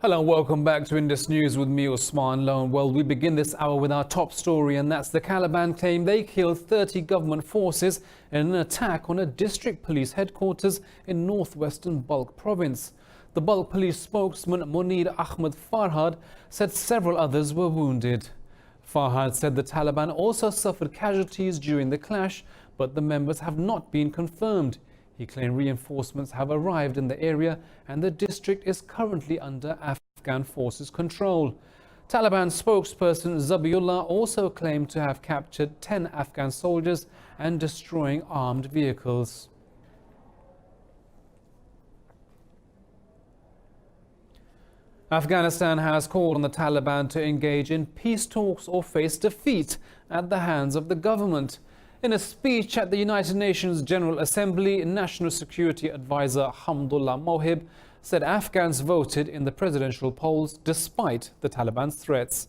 Hello and welcome back to Indus News with me, Usman Lone. Well, we begin this hour with our top story, and that's the Taliban claim they killed 30 government forces in an attack on a district police headquarters in northwestern Balkh province. The Balkh police spokesman Munir Ahmed Farhad said several others were wounded. Farhad said the Taliban also suffered casualties during the clash, but the members have not been confirmed. He claimed reinforcements have arrived in the area and the district is currently under Afghan forces' control. Taliban spokesperson Zabiullah also claimed to have captured 10 Afghan soldiers and destroying armed vehicles. Afghanistan has called on the Taliban to engage in peace talks or face defeat at the hands of the government. In a speech at the United Nations General Assembly, National Security Advisor Hamdullah Mohib said Afghans voted in the presidential polls despite the Taliban's threats.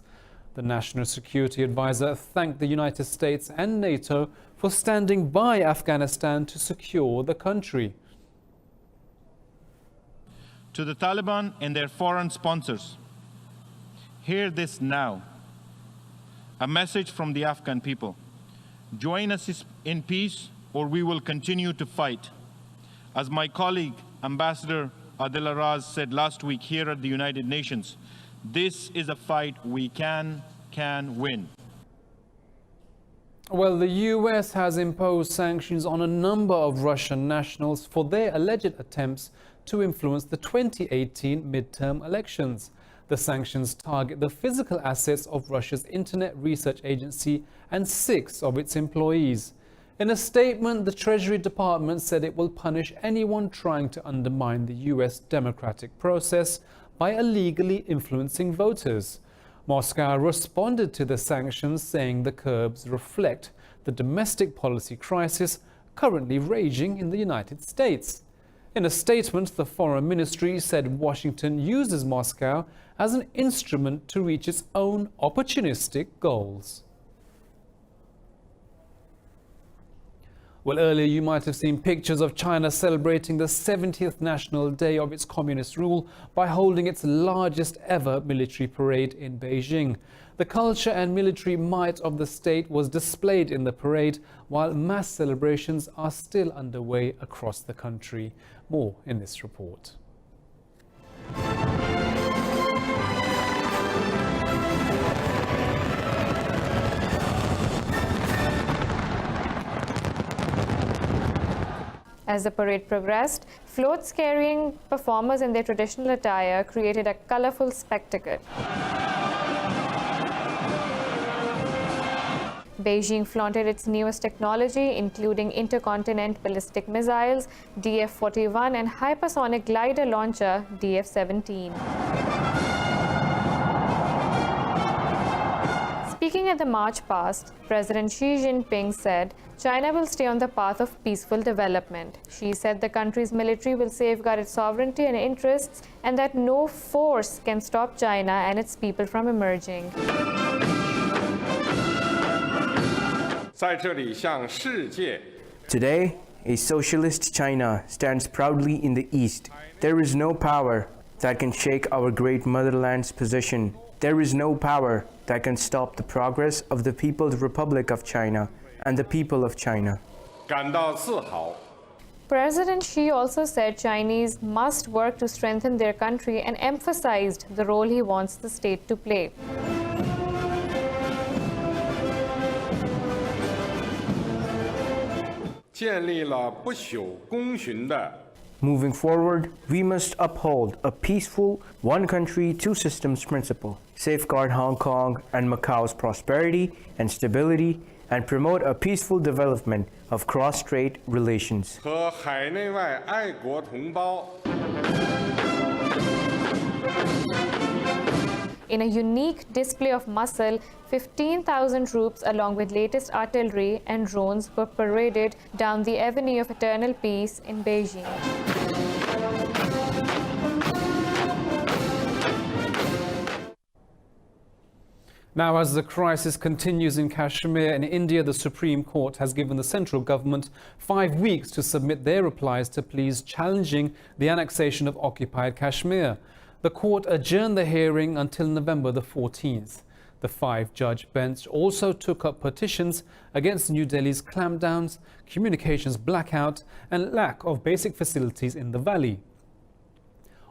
The National Security Advisor thanked the United States and NATO for standing by Afghanistan to secure the country. To the Taliban and their foreign sponsors, hear this now. A message from the Afghan people. Join us in peace or we will continue to fight. As my colleague, Ambassador Adil Araz said last week here at the United Nations, this is a fight we can win. Well, the US has imposed sanctions on a number of Russian nationals for their alleged attempts to influence the 2018 midterm elections. The sanctions target the physical assets of Russia's Internet Research Agency and 6 of its employees. In a statement, the Treasury Department said it will punish anyone trying to undermine the US democratic process by illegally influencing voters. Moscow responded to the sanctions, saying the curbs reflect the domestic policy crisis currently raging in the United States. In a statement, the Foreign Ministry said Washington uses Moscow as an instrument to reach its own opportunistic goals. Well, earlier you might have seen pictures of China celebrating the 70th National Day of its communist rule by holding its largest ever military parade in Beijing. The culture and military might of the state was displayed in the parade, while mass celebrations are still underway across the country. More in this report. As the parade progressed, floats carrying performers in their traditional attire created a colorful spectacle. Beijing flaunted its newest technology, including intercontinental ballistic missiles, DF-41, and hypersonic glider launcher, DF-17. Speaking at the march past, President Xi Jinping said China will stay on the path of peaceful development. Xi said the country's military will safeguard its sovereignty and interests and that no force can stop China and its people from emerging. Today, a socialist China stands proudly in the East. There is no power that can shake our great motherland's position. There is no power that can stop the progress of the People's Republic of China and the people of China. President Xi also said Chinese must work to strengthen their country and emphasized the role he wants the state to play. Moving forward, we must uphold a peaceful one country, two systems principle, safeguard Hong Kong and Macau's prosperity and stability, and promote a peaceful development of cross-strait relations. In a unique display of muscle, 15,000 troops along with latest artillery and drones were paraded down the Avenue of Eternal Peace in Beijing. Now, as the crisis continues in Kashmir in India, the Supreme Court has given the central government 5 weeks to submit their replies to pleas challenging the annexation of occupied Kashmir. the court adjourned the hearing until November the 14th. The 5-judge bench also took up petitions against New Delhi's clampdowns, communications blackout and lack of basic facilities in the valley.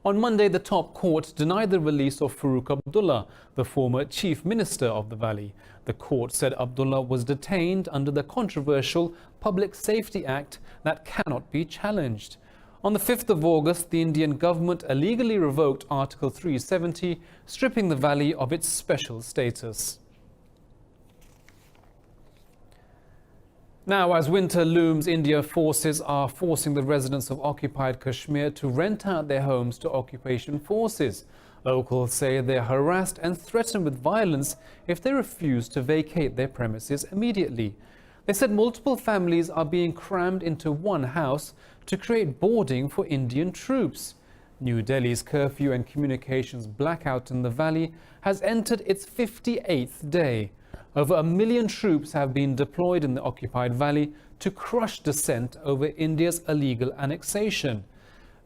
On Monday, the top court denied the release of Farooq Abdullah, the former chief minister of the valley. The court said Abdullah was detained under the controversial Public Safety Act that cannot be challenged. On the 5th of August, the Indian government illegally revoked Article 370, stripping the valley of its special status. Now, as winter looms, Indian forces are forcing the residents of occupied Kashmir to rent out their homes to occupation forces. Locals say they are harassed and threatened with violence if they refuse to vacate their premises immediately. They said multiple families are being crammed into one house to create boarding for Indian troops. New Delhi's curfew and communications blackout in the valley has entered its 58th day. Over 1 million troops have been deployed in the occupied valley to crush dissent over India's illegal annexation.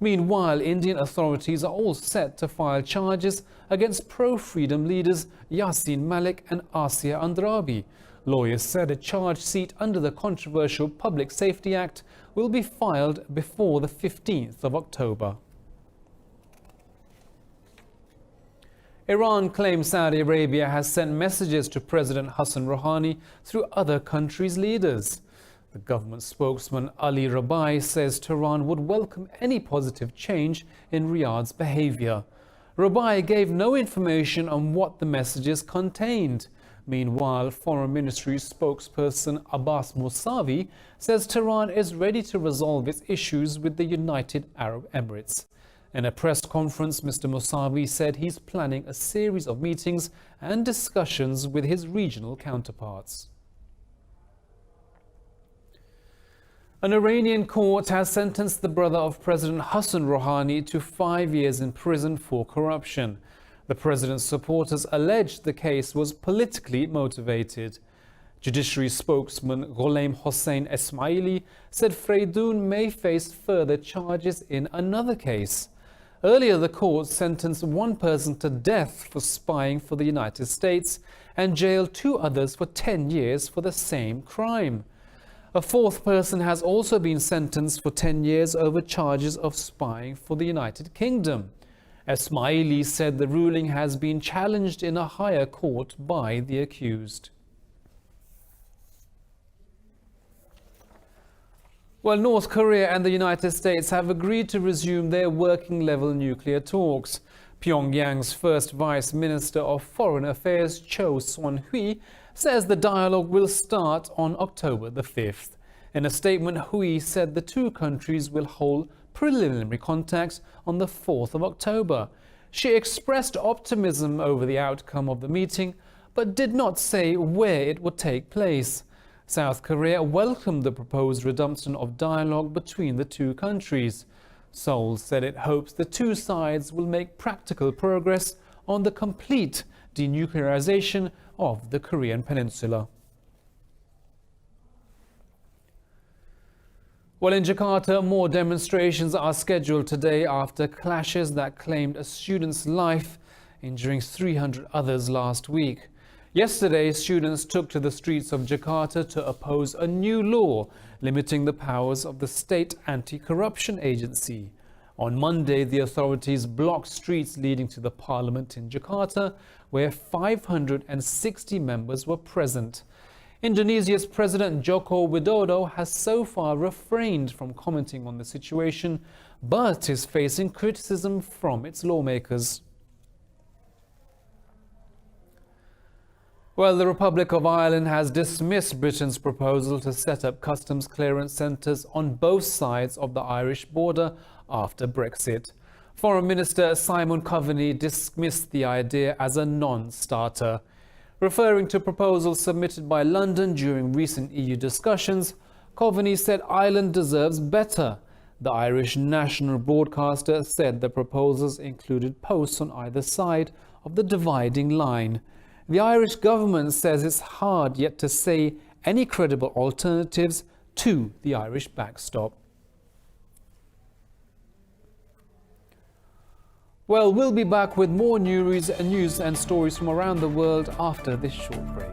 Meanwhile, Indian authorities are all set to file charges against pro-freedom leaders Yasin Malik and Asia Andrabi. Lawyers said a charge sheet under the controversial Public Safety Act will be filed before the 15th of October. Iran claims Saudi Arabia has sent messages to President Hassan Rouhani through other countries' leaders. The government spokesman Ali Rabai says Tehran would welcome any positive change in Riyadh's behavior. Rabai gave no information on what the messages contained. Meanwhile, Foreign Ministry spokesperson Abbas Mousavi says Tehran is ready to resolve its issues with the United Arab Emirates. In a press conference, Mr. Mousavi said he's planning a series of meetings and discussions with his regional counterparts. An Iranian court has sentenced the brother of President Hassan Rouhani to 5 years in prison for corruption. The president's supporters alleged the case was politically motivated. Judiciary spokesman Gholam Hossein Esmaili said Freidoun may face further charges in another case. Earlier, the court sentenced one person to death for spying for the United States and jailed 2 others for 10 years for the same crime. A 4th person has also been sentenced for 10 years over charges of spying for the United Kingdom. Esmaili said the ruling has been challenged in a higher court by the accused. Well, North Korea and the United States have agreed to resume their working-level nuclear talks. Pyongyang's first Vice Minister of Foreign Affairs, Cho Son-hui, says the dialogue will start on October the 5th. In a statement, Hui said the 2 countries will hold preliminary contacts on the 4th of October. She expressed optimism over the outcome of the meeting, but did not say where it would take place. South Korea welcomed the proposed resumption of dialogue between the 2 countries. Seoul said it hopes the 2 sides will make practical progress on the complete denuclearization of the Korean peninsula. Well, in Jakarta, more demonstrations are scheduled today after clashes that claimed a student's life, injuring 300 others last week. Yesterday, students took to the streets of Jakarta to oppose a new law limiting the powers of the state anti-corruption agency. On Monday, the authorities blocked streets leading to the parliament in Jakarta, where 560 members were present. Indonesia's President Joko Widodo has so far refrained from commenting on the situation, but is facing criticism from its lawmakers. Well, the Republic of Ireland has dismissed Britain's proposal to set up customs clearance centres on both sides of the Irish border after Brexit. Foreign Minister Simon Coveney dismissed the idea as a non-starter. Referring to proposals submitted by London during recent EU discussions, Coveney said Ireland deserves better. The Irish national broadcaster said the proposals included posts on either side of the dividing line. The Irish government says it's hard yet to say any credible alternatives to the Irish backstop. Well, we'll be back with more news and stories from around the world after this short break.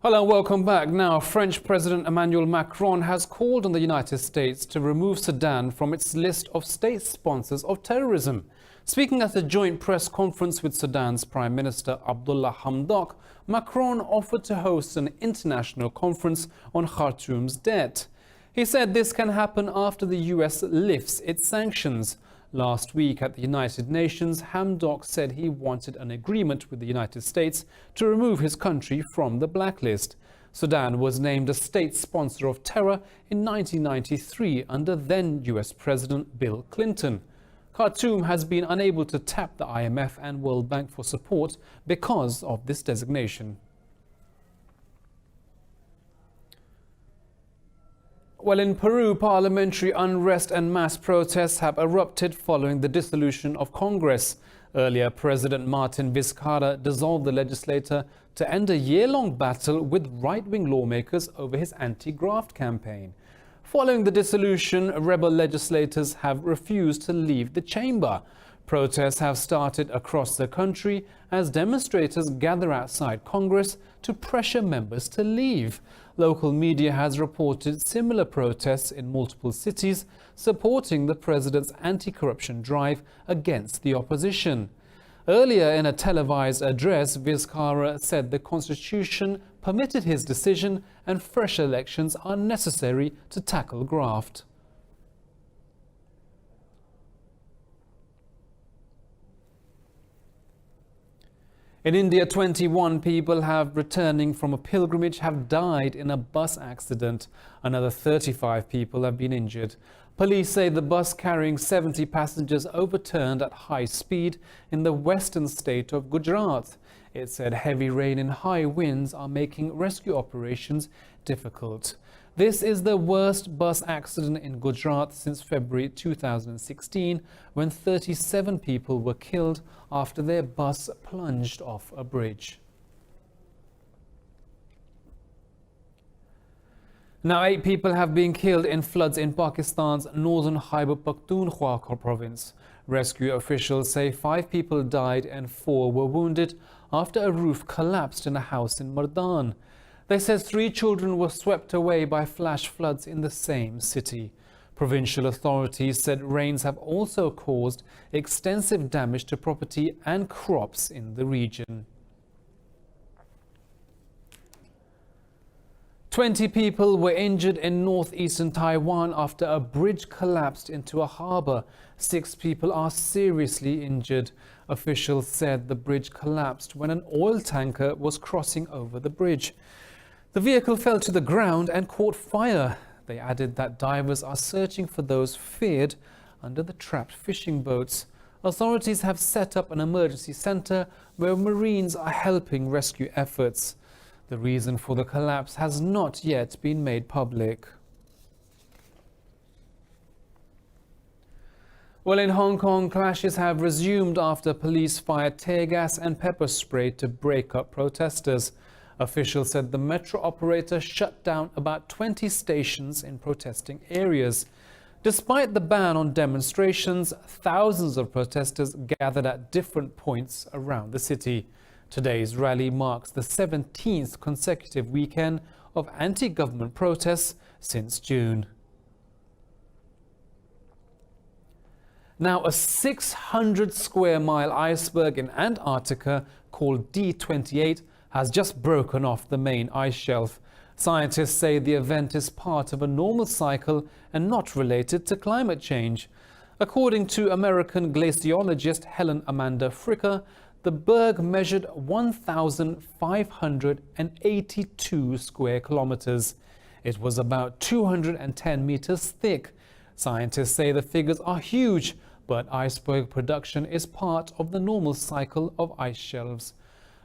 Hello and welcome back. Now, French President Emmanuel Macron has called on the United States to remove Sudan from its list of state sponsors of terrorism. Speaking at a joint press conference with Sudan's Prime Minister Abdullah Hamdok, Macron offered to host an international conference on Khartoum's debt. He said this can happen after the US lifts its sanctions. Last week at the United Nations, Hamdok said he wanted an agreement with the United States to remove his country from the blacklist. Sudan was named a state sponsor of terror in 1993 under then US President Bill Clinton. Khartoum has been unable to tap the IMF and World Bank for support because of this designation. Well, in Peru, parliamentary unrest and mass protests have erupted following the dissolution of Congress. Earlier, President Martin Vizcarra dissolved the legislature to end a year-long battle with right-wing lawmakers over his anti-graft campaign. Following the dissolution, rebel legislators have refused to leave the chamber. Protests have started across the country as demonstrators gather outside Congress to pressure members to leave. Local media has reported similar protests in multiple cities supporting the president's anti-corruption drive against the opposition. Earlier in a televised address, Vizcarra said the constitution permitted his decision and fresh elections are necessary to tackle graft. In India, 21 people returning from a pilgrimage have died in a bus accident. Another 35 people have been injured. Police say the bus carrying 70 passengers overturned at high speed in the western state of Gujarat. It said heavy rain and high winds are making rescue operations difficult. This is the worst bus accident in Gujarat since February 2016, when 37 people were killed after their bus plunged off a bridge. Now, 8 people have been killed in floods in Pakistan's northern Khyber Pakhtunkhwa province. Rescue officials say 5 people died and 4 were wounded after a roof collapsed in a house in Mardan. They said 3 children were swept away by flash floods in the same city. Provincial authorities said rains have also caused extensive damage to property and crops in the region. 20 people were injured in northeastern Taiwan after a bridge collapsed into a harbour. 6 people are seriously injured. Officials said the bridge collapsed when an oil tanker was crossing over the bridge. The vehicle fell to the ground and caught fire. They added that divers are searching for those feared under the trapped fishing boats. Authorities have set up an emergency centre where Marines are helping rescue efforts. The reason for the collapse has not yet been made public. Well, in Hong Kong, clashes have resumed after police fired tear gas and pepper spray to break up protesters. Officials said the metro operator shut down about 20 stations in protesting areas. Despite the ban on demonstrations, thousands of protesters gathered at different points around the city. Today's rally marks the 17th consecutive weekend of anti-government protests since June. Now, a 600-square-mile iceberg in Antarctica called D28 has just broken off the main ice shelf. Scientists say the event is part of a normal cycle and not related to climate change. According to American glaciologist Helen Amanda Fricker, the berg measured 1,582 square kilometers. It was about 210 meters thick. Scientists say the figures are huge, but iceberg production is part of the normal cycle of ice shelves.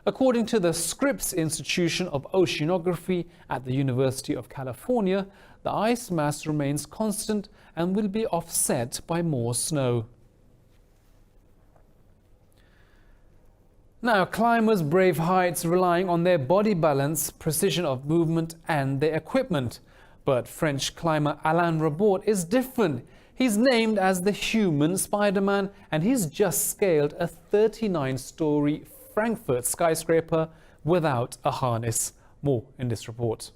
According to the Scripps Institution of Oceanography at the University of California, the ice mass remains constant and will be offset by more snow. Now, climbers brave heights relying on their body balance, precision of movement and their equipment. But French climber Alain Robert is different. He's named as the human SpiderMan, and he's just scaled a 39-story Frankfurt skyscraper without a harness. More in this report.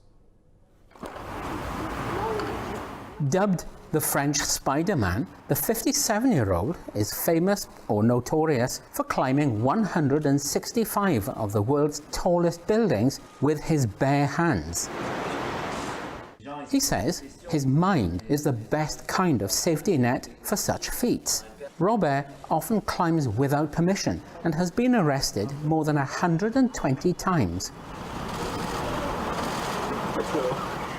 Dubbed the French SpiderMan, the 57-year-old is famous or notorious for climbing 165 of the world's tallest buildings with his bare hands. He says his mind is the best kind of safety net for such feats. Robert often climbs without permission and has been arrested more than 120 times.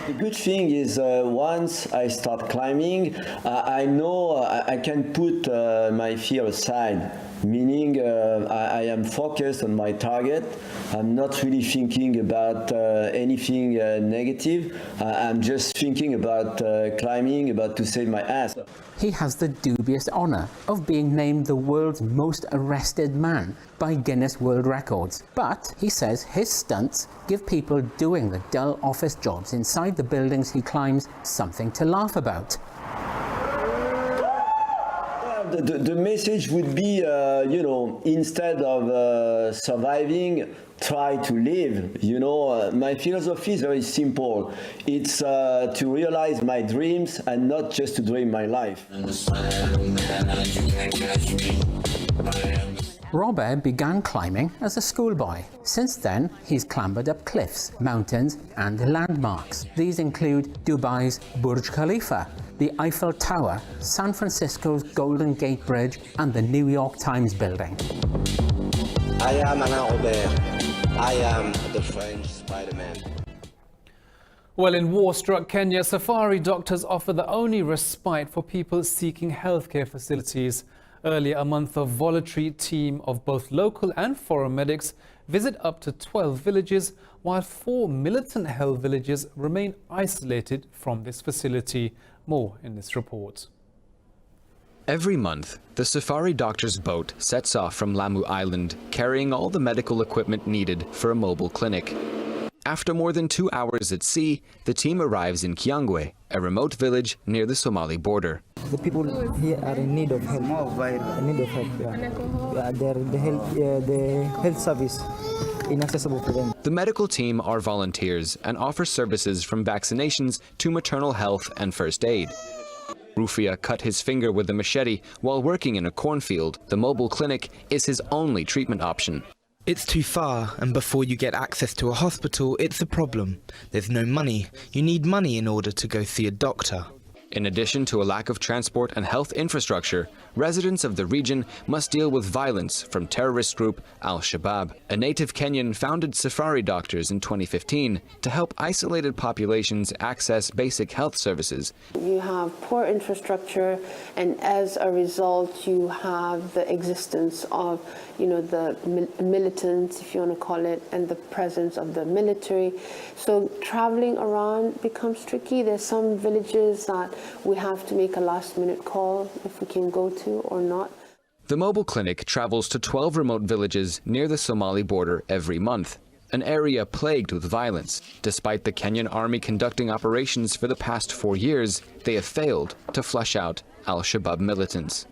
The good thing is once I start climbing, I know I can put my fear aside, meaning I am focused on my target. I'm not really thinking about anything negative. I'm just thinking about climbing, about to save my ass. He has the dubious honour of being named the world's most arrested man by Guinness World Records. But he says his stunts give people doing the dull office jobs inside the buildings he climbs something to laugh about. The message would be, you know, instead of surviving, try to live. You know, my philosophy is very simple. It's to realize my dreams and not just to dream my life. Robert began climbing as a schoolboy. Since then, he's clambered up cliffs, mountains and landmarks. These include Dubai's Burj Khalifa, the Eiffel Tower, San Francisco's Golden Gate Bridge and the New York Times building. I am Alain Robert. I am the French SpiderMan. Well, in war-struck Kenya, safari doctors offer the only respite for people seeking healthcare facilities. Earlier, a month of voluntary team of both local and foreign medics visit up to 12 villages, while 4 militant-held villages remain isolated from this facility. More in this report. Every month, the safari doctor's boat sets off from Lamu Island, carrying all the medical equipment needed for a mobile clinic. After more than 2 hours at sea, the team arrives in Kiangwe, a remote village near the Somali border. The people here are in need of help. The health service inaccessible for them. The medical team are volunteers and offer services from vaccinations to maternal health and first aid. Rufia cut his finger with a machete while working in a cornfield. The mobile clinic is his only treatment option. It's too far, and before you get access to a hospital, it's a problem. There's no money. You need money in order to go see a doctor. In addition to a lack of transport and health infrastructure, residents of the region must deal with violence from terrorist group Al-Shabaab. A native Kenyan founded Safari Doctors in 2015 to help isolated populations access basic health services. You have poor infrastructure, and as a result, you have the existence of, the militants, if you want to call it, and the presence of the military. So traveling around becomes tricky. There's some villages that we have to make a last-minute call if we can go to or not. The mobile clinic travels to 12 remote villages near the Somali border every month, an area plagued with violence. Despite the Kenyan army conducting operations for the past 4 years, they have failed to flush out Al-Shabaab militants.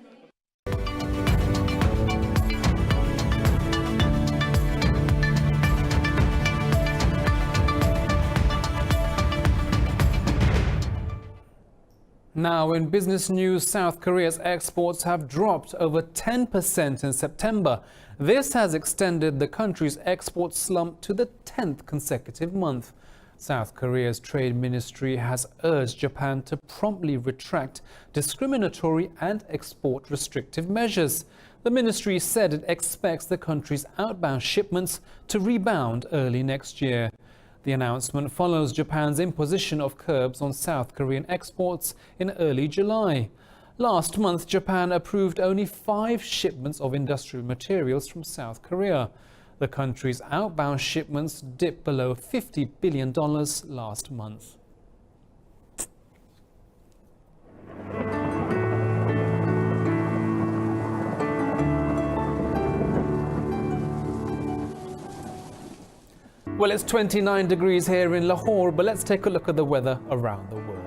Now, in business news, South Korea's exports have dropped over 10% in September. This has extended the country's export slump to the 10th consecutive month. South Korea's trade ministry has urged Japan to promptly retract discriminatory and export restrictive measures. The ministry said it expects the country's outbound shipments to rebound early next year. The announcement follows Japan's imposition of curbs on South Korean exports in early July. Last month, Japan approved only 5 shipments of industrial materials from South Korea. The country's outbound shipments dipped below $50 billion last month. Well, it's 29 degrees here in Lahore, but let's take a look at the weather around the world.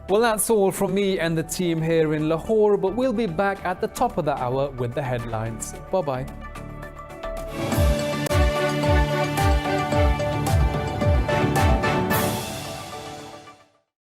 Well, that's all from me and the team here in Lahore, but we'll be back at the top of the hour with the headlines. Bye-bye.